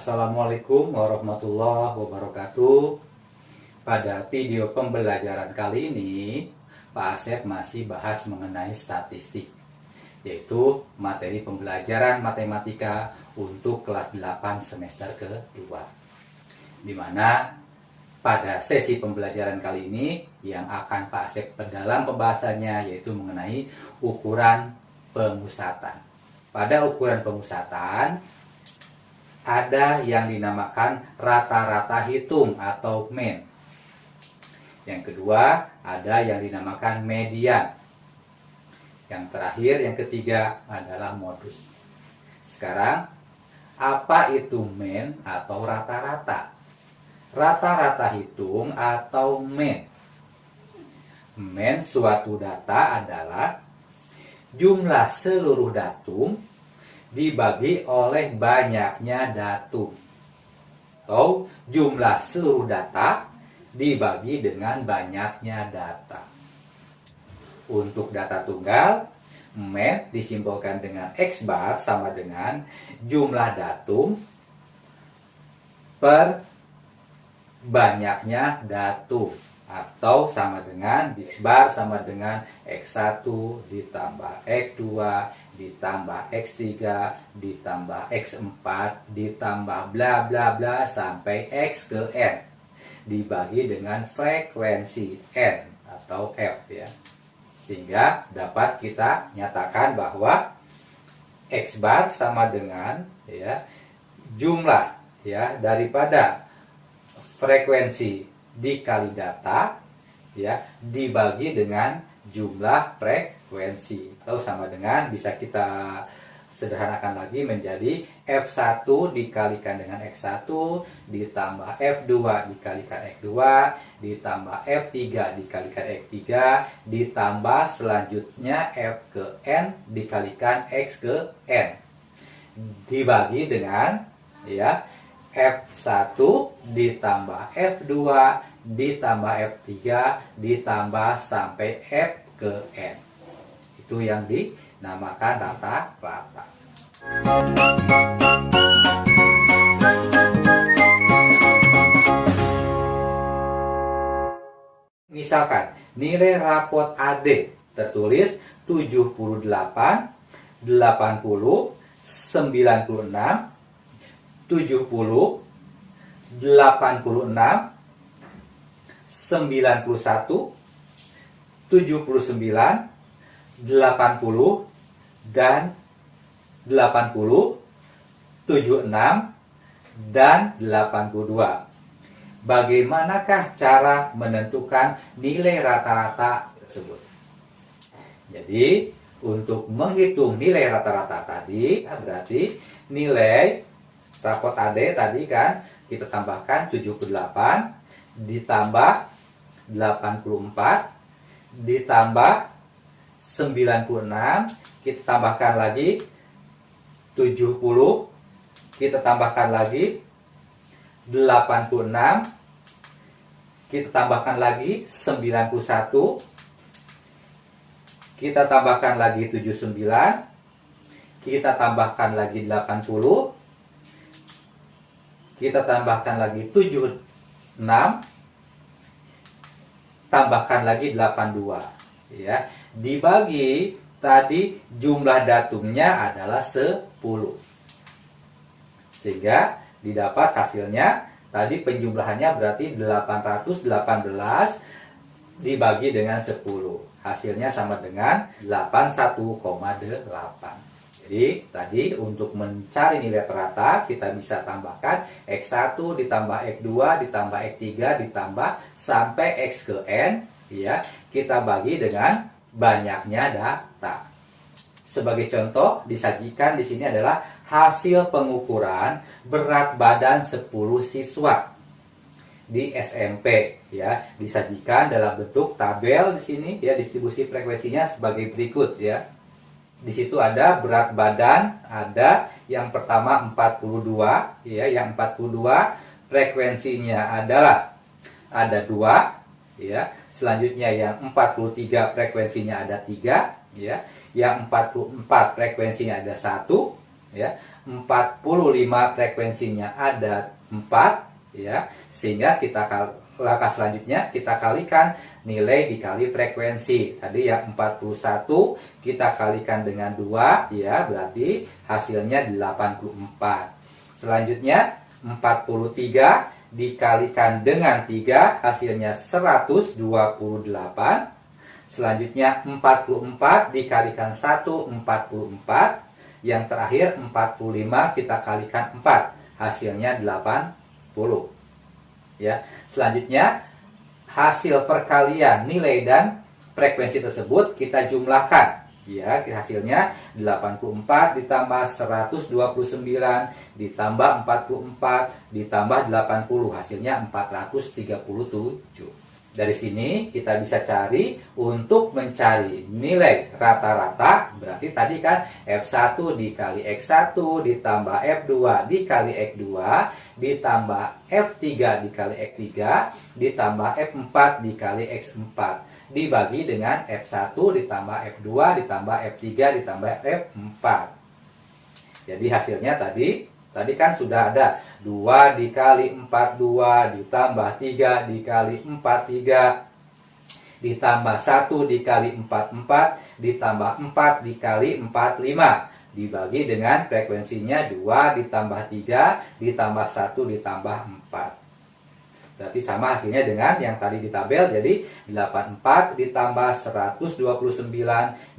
Assalamualaikum warahmatullahi wabarakatuh. Pada video pembelajaran kali ini, Pak Asep masih bahas mengenai statistik, yaitu materi pembelajaran matematika untuk kelas 8 semester ke-2. Di mana pada sesi pembelajaran kali ini yang akan Pak Asep perdalam pembahasannya yaitu mengenai ukuran pemusatan. Pada ukuran pemusatan ada yang dinamakan rata-rata hitung atau mean. Yang kedua, ada yang dinamakan median. Yang terakhir, yang ketiga adalah modus. Sekarang, apa itu mean atau rata-rata? Rata-rata hitung atau mean. Mean suatu data adalah jumlah seluruh datum dibagi oleh banyaknya datum, atau jumlah seluruh data dibagi dengan banyaknya data. Untuk data tunggal, mean disimbolkan dengan X bar sama dengan jumlah datum per banyaknya datum, atau sama dengan X bar sama dengan X1 ditambah X2 ditambah X3 ditambah X4 ditambah bla bla bla sampai X ke N dibagi dengan frekuensi N atau F ya. Sehingga dapat kita nyatakan bahwa X bar sama dengan ya jumlah ya daripada frekuensi dikali data ya dibagi dengan jumlah frekuensi, atau sama dengan bisa kita sederhanakan lagi menjadi F1 dikalikan dengan X1 ditambah F2 dikalikan X2 ditambah F3 dikalikan X3 ditambah selanjutnya F ke N dikalikan X ke N dibagi dengan ya F1 ditambah F2 ditambah F3 ditambah sampai F ke N. Itu yang dinamakan rata-rata. Misalkan nilai rapot AD tertulis 78, 80, 96, 70, 86, 91, 79, 80, dan 80, 76, dan 82. Bagaimanakah cara menentukan nilai rata-rata tersebut? Jadi, untuk menghitung nilai rata-rata tadi, berarti nilai rapot AD tadi kan kita tambahkan 78 ditambah 84 ditambah 96, kita tambahkan lagi 70, kita tambahkan lagi 86, kita tambahkan lagi 91, kita tambahkan lagi 79, kita tambahkan lagi 80, kita tambahkan lagi 76, tambahkan lagi 82 ya. Dibagi tadi jumlah datumnya adalah 10. Sehingga didapat hasilnya tadi penjumlahannya berarti 818 dibagi dengan 10. Hasilnya sama dengan 81,8. Jadi tadi untuk mencari nilai rata kita bisa tambahkan X1 ditambah X2 ditambah X3 ditambah sampai X ke N ya, kita bagi dengan banyaknya data. Sebagai contoh disajikan di sini adalah hasil pengukuran berat badan 10 siswa di SMP ya, disajikan dalam bentuk tabel di sini ya, distribusi frekuensinya sebagai berikut ya. Di situ ada berat badan, ada yang pertama 42 ya, yang 42 frekuensinya adalah ada 2 ya. Selanjutnya yang 43 frekuensinya ada 3 ya. Yang 44 frekuensinya ada 1 ya. 45 frekuensinya ada 4 ya. Sehingga langkah selanjutnya kita kalikan nilai dikali frekuensi. Tadi yang 41 kita kalikan dengan 2 ya, berarti hasilnya 84. Selanjutnya 43 dikalikan dengan 3 hasilnya 128. Selanjutnya 44 dikalikan 1 44. Yang terakhir 45 kita kalikan 4 hasilnya 80 ya. Selanjutnya hasil perkalian nilai dan frekuensi tersebut kita jumlahkan ya, hasilnya 84 ditambah 129 ditambah 44 ditambah 80 hasilnya 437. Dari sini kita bisa cari untuk mencari nilai rata-rata, berarti tadi kan F1 dikali X1 ditambah F2 dikali X2 ditambah F3 dikali X3 ditambah F4 dikali X4 dibagi dengan F1 ditambah F2 ditambah F3 ditambah F4. Jadi hasilnya tadi kan sudah ada 2 dikali 4 2 ditambah 3 dikali 4 3 ditambah 1 dikali 4 4 ditambah 4 dikali 4 5 dibagi dengan frekuensinya 2 ditambah 3 ditambah 1 ditambah 4. Berarti sama hasilnya dengan yang tadi di tabel, jadi 84 ditambah 129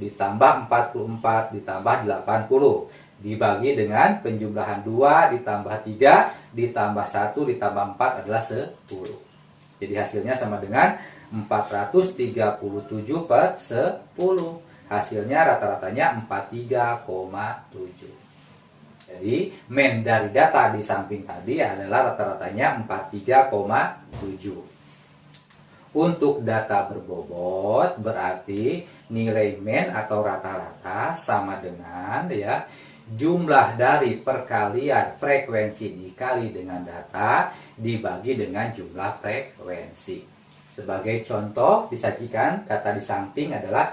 ditambah 44 ditambah 80 dibagi dengan penjumlahan 2 ditambah 3 ditambah 1 ditambah 4 adalah 10. Jadi hasilnya sama dengan 437 per 10. Hasilnya rata-ratanya 43,7. Jadi men dari data di samping tadi adalah rata-ratanya 43,7. Untuk data berbobot berarti nilai men atau rata-rata sama dengan ya jumlah dari perkalian frekuensi dikali dengan data dibagi dengan jumlah frekuensi. Sebagai contoh disajikan data di samping adalah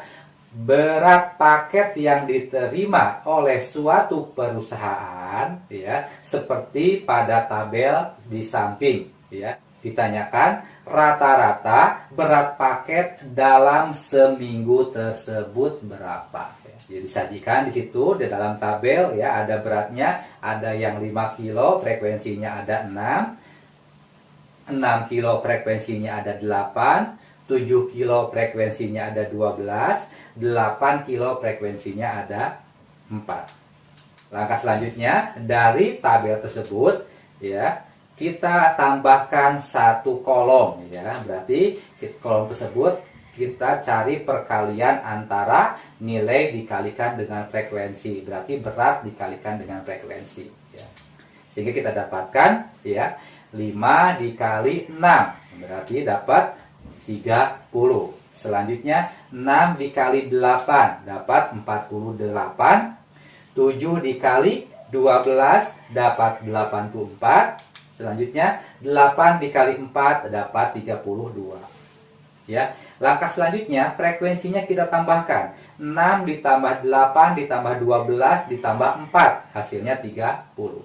berat paket yang diterima oleh suatu perusahaan ya, seperti pada tabel di samping ya. Ditanyakan rata-rata berat paket dalam seminggu tersebut berapa. Jadi disajikan di situ di dalam tabel ya, ada beratnya, ada yang 5 kilo frekuensinya ada 6 kilo frekuensinya ada 8, 7 kilo frekuensinya ada 12, 8 kilo frekuensinya ada 4. Langkah selanjutnya dari tabel tersebut ya kita tambahkan satu kolom ya, berarti kolom tersebut kita cari perkalian antara nilai dikalikan dengan frekuensi, berarti berat dikalikan dengan frekuensi ya. Sehingga kita dapatkan ya 5 dikali 6 berarti dapat 30. Selanjutnya 6 dikali 8 dapat 48. 7 dikali 12 dapat 84. Selanjutnya 8 dikali 4 dapat 32 ya. Langkah selanjutnya frekuensinya kita tambahkan 6 ditambah 8 ditambah 12 ditambah 4 hasilnya 30.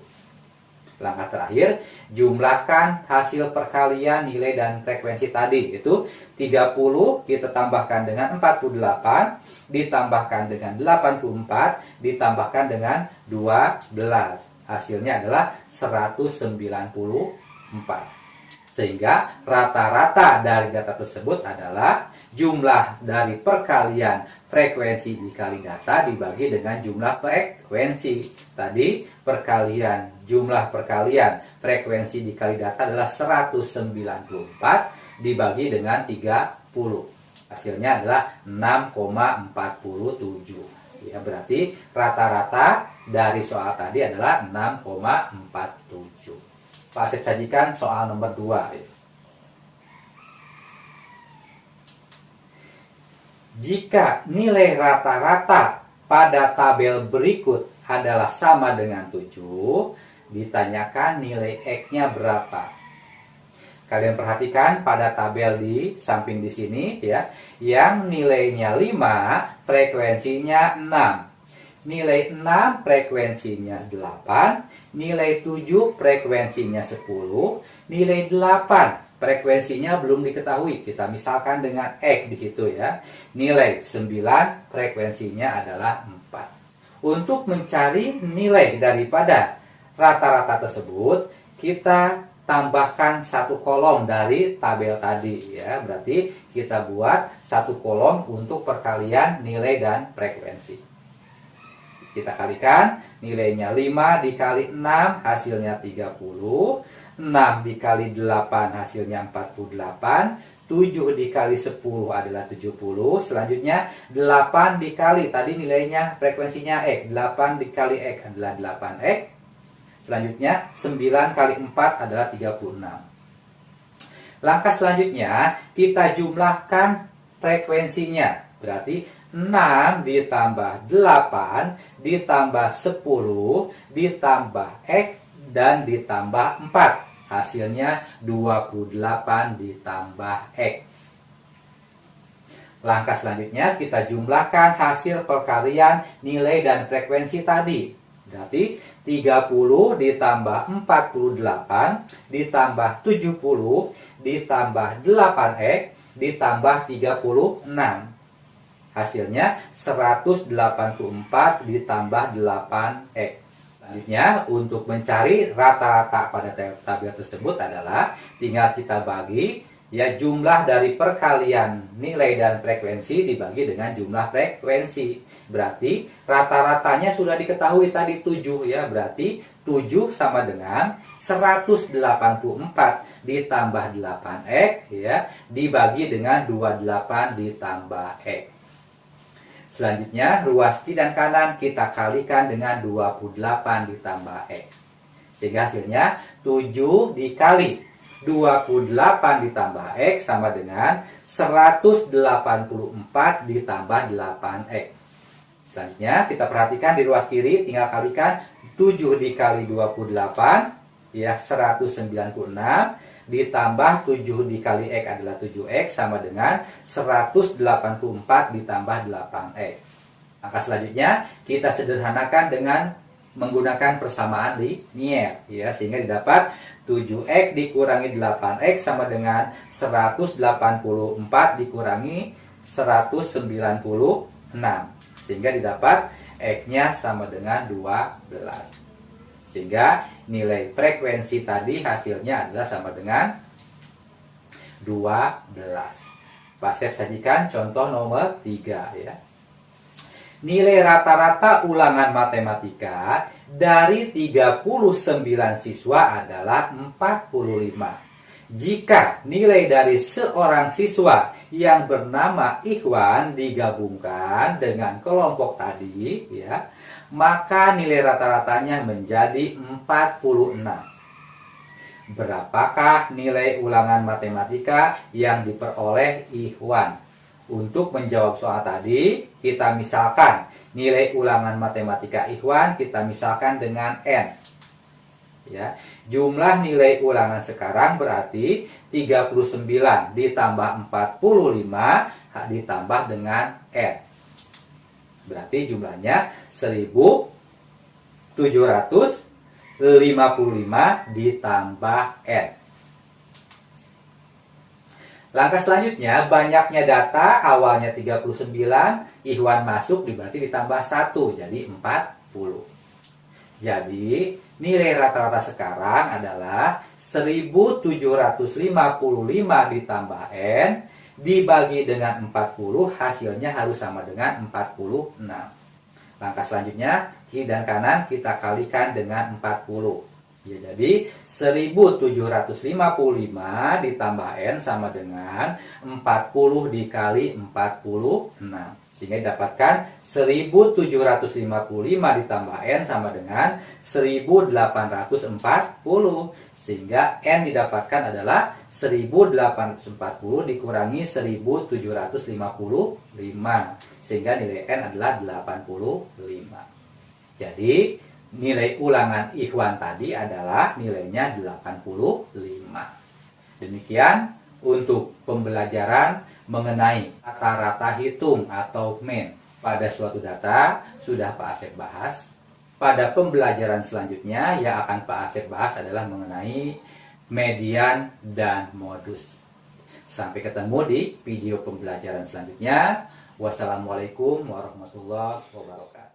Langkah terakhir jumlahkan hasil perkalian nilai dan frekuensi tadi, itu 30 kita tambahkan dengan 48 ditambahkan dengan 84 ditambahkan dengan 12 hasilnya adalah 194. Sehingga rata-rata dari data tersebut adalah jumlah dari perkalian frekuensi dikali data dibagi dengan jumlah frekuensi. Tadi jumlah perkalian frekuensi dikali data adalah 194 dibagi dengan 30. Hasilnya adalah 6,47. Ya, berarti rata-rata dari soal tadi adalah 6,47. Pak Asep sajikan soal nomor 2. Jika nilai rata-rata pada tabel berikut adalah sama dengan 7, ditanyakan nilai X-nya berapa. Kalian perhatikan pada tabel di samping di sini ya, yang nilainya 5, frekuensinya 6. nilai 6 frekuensinya 8, nilai 7 frekuensinya 10, nilai 8 frekuensinya belum diketahui. Kita misalkan dengan X di situ ya. Nilai 9 frekuensinya adalah 4. Untuk mencari nilai daripada rata-rata tersebut, kita tambahkan satu kolom dari tabel tadi ya. Berarti kita buat satu kolom untuk perkalian nilai dan frekuensi. Kita kalikan, nilainya 5 dikali 6 hasilnya 30, 6 dikali 8 hasilnya 48, 7 dikali 10 adalah 70. Selanjutnya 8 dikali, tadi nilainya frekuensinya X, 8 dikali X adalah 8X. Selanjutnya 9 kali 4 adalah 36. Langkah selanjutnya kita jumlahkan frekuensinya. Berarti 6 ditambah 8 ditambah 10 ditambah X dan ditambah 4. Hasilnya 28 ditambah X. Langkah selanjutnya kita jumlahkan hasil perkalian nilai dan frekuensi tadi. Berarti 30 ditambah 48 ditambah 70 ditambah 8X ditambah 36. Hasilnya 184 ditambah 8X. Selanjutnya untuk mencari rata-rata pada tabel tersebut adalah tinggal kita bagi ya jumlah dari perkalian nilai dan frekuensi dibagi dengan jumlah frekuensi. Berarti rata-ratanya sudah diketahui tadi 7 ya. Berarti 7 sama dengan 184 ditambah 8X ya dibagi dengan 28 ditambah X. Selanjutnya, ruas kiri dan kanan kita kalikan dengan 28 ditambah X. Sehingga hasilnya 7 dikali 28 ditambah X sama dengan 184 ditambah 8X. Selanjutnya, kita perhatikan di ruas kiri tinggal kalikan 7 dikali 28 ya 196 ditambah 7 dikali X adalah 7X sama dengan 184 ditambah 8X. Angka selanjutnya kita sederhanakan dengan menggunakan persamaan linier ya sehingga didapat 7X dikurangi 8X sama dengan 184 dikurangi 196 sehingga didapat X-nya sama dengan 12. Sehingga nilai frekuensi tadi hasilnya adalah sama dengan 12. Pak Chef sajikan contoh nomor 3 ya. Nilai rata-rata ulangan matematika dari 39 siswa adalah 45. Jika nilai dari seorang siswa yang bernama Ikhwan digabungkan dengan kelompok tadi ya, maka nilai rata-ratanya menjadi 46. Berapakah nilai ulangan matematika yang diperoleh Ikhwan? Untuk menjawab soal tadi, kita misalkan nilai ulangan matematika Ikhwan kita misalkan dengan N. Ya, jumlah nilai ulangan sekarang berarti 39 ditambah 45 ditambah dengan N. Berarti jumlahnya 1755 ditambah N. Langkah selanjutnya, banyaknya data awalnya 39, Ikhwan masuk berarti ditambah 1, jadi 40. Jadi, nilai rata-rata sekarang adalah 1755 ditambah N dibagi dengan 40, hasilnya harus sama dengan 46. Langkah selanjutnya, kiri dan kanan kita kalikan dengan 40. Ya, jadi 1755 ditambah N sama dengan 40 dikali 46. Sehingga didapatkan 1755 ditambah N sama dengan 1840. Sehingga N didapatkan adalah 1840 dikurangi 1755. Sehingga nilai N adalah 85. Jadi nilai ulangan Ikhwan tadi adalah nilainya 85. Demikian untuk pembelajaran mengenai rata-rata hitung atau mean pada suatu data sudah Pak Asep bahas. Pada pembelajaran selanjutnya yang akan Pak Asep bahas adalah mengenai median dan modus. Sampai ketemu di video pembelajaran selanjutnya. Wassalamualaikum warahmatullahi wabarakatuh.